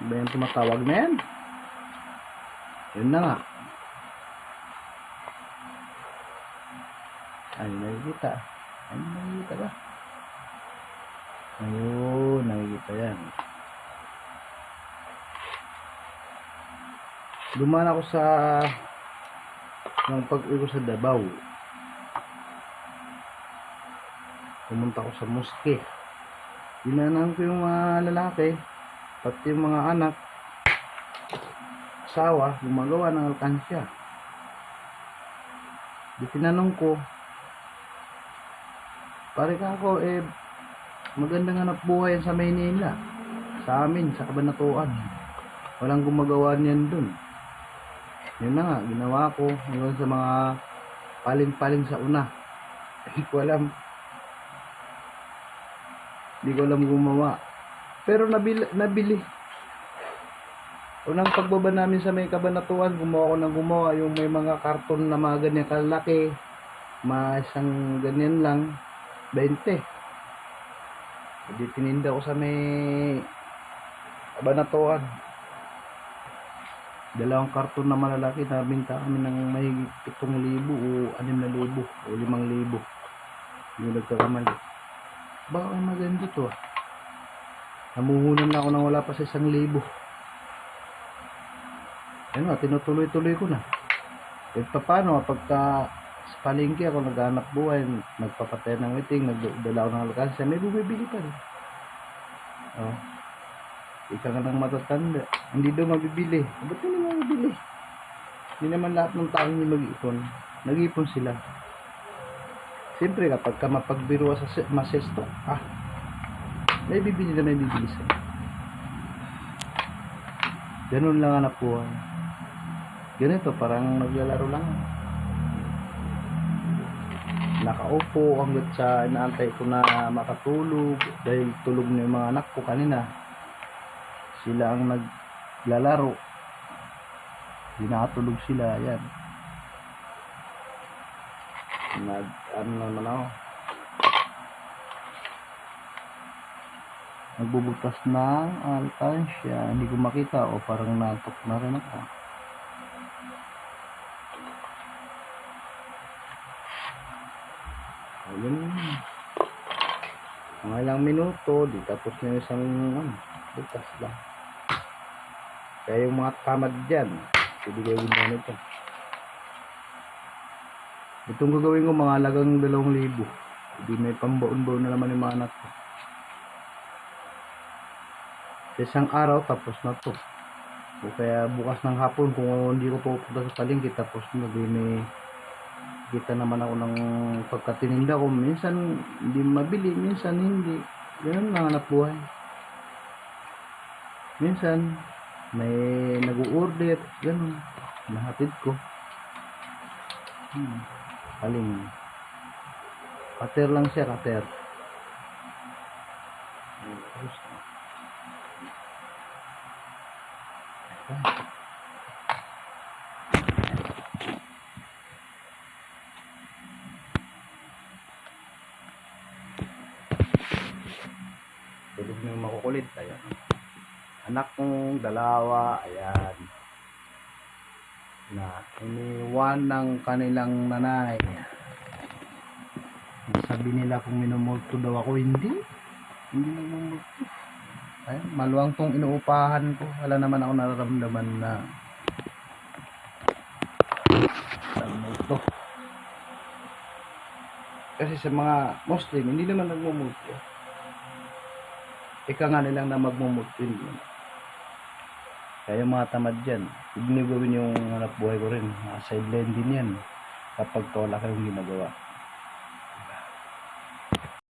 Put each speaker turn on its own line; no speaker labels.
Ba yung tumatawag na yan? Yun na nga. Ay, nakikita. Ay, nakikita ba? Ayun, nakikita yan. Dumaan ako sa ng pag-uwi sa Davao. Pumunta ako sa moske. Dinaanan ko yung mga lalaki, pati yung mga anak, asawa, gumagawa ng alkansya. Di tinanong ko, pare ka ako, magandang hanap buhay sa Maynila, sa amin, sa Kabanatuan. Walang gumagawa niyan dun. Yun na nga, ginawa ko hanggang sa mga paling-paling sa una. Hindi ko alam. Hindi ko alam gumawa. Pero nabili. Unang pagbaba namin sa may Kabanatuan, gumawa ko ng gumawa. Yung may mga karton na mga ganyan kalaki. Isang ganyan lang. 20. Hindi tininda ko sa may Kabanatuan. 2 karton na malalaki. Nabinta kami ng mahigit 7,000 o 6,000 o 5,000. Yung nagkakamali. Baka may maganda to ah. Namuhunan na ako nang wala pa sa 1,000. Ayun nga, tinutuloy-tuloy ko na. Paano, pagka sa palengke ako naghanap buhay, nagpapatay ng iting, nagdala ako ng alkansya, may bumibili pa rin. Oh. Ika ka ng matatanda. Hindi daw mabibili. Ba't hindi mabibili? Hindi naman lahat ng tao hindi mag-ipon. Nag-ipon sila. Siyempre kapag ka mapagbiro sa masesto, may bibili na may bibili sa'yo. Ganun lang ang napuhan. Ganito, parang naglalaro lang. Nakaupo hanggat sa inaantay ko na makatulog dahil tulog na yung mga anak ko kanina. Sila ang naglalaro. Hindi nakatulog sila. Yan. Naman ako. Nagbubutas ng alkansya. Hindi ko makita o parang natok na rin ako. Ayun. Mga ilang minuto, di tapos na isang butas lang. Kaya yung mga tamad dyan, ibigay ko na ito. Itong gagawin ko mga halagang 2,000. Hindi may pambaon-baon na naman yung mga anak ko. Sa isang araw tapos na to. O kaya bukas ng hapon kung hindi ko pupunta sa palengke tapos may kita naman ako ng pagkatininda ko. Minsan hindi mabili, minsan hindi. Ganun lang hanap buhay. Minsan may nag-order, ganun. Nahatid ko. Paling cutter lang siya, cutter. Tulog na yung makukulit. Ayan. Anak kong 2, ayan. Na iniwan ng kanilang nanay. Sabi nila kung minumulto daw ako, hindi minumulto. Ay, maluwang tong inuupahan ko. Wala naman ako nararamdaman na multo. Kasi sa mga Muslim, hindi naman nagmumulto. Ika nga nilang na magmumulto. Kaya yung mga tamad dyan, ibinigawin yung hanap buhay ko rin. Sideline din yan kapag wala kayong ginagawa.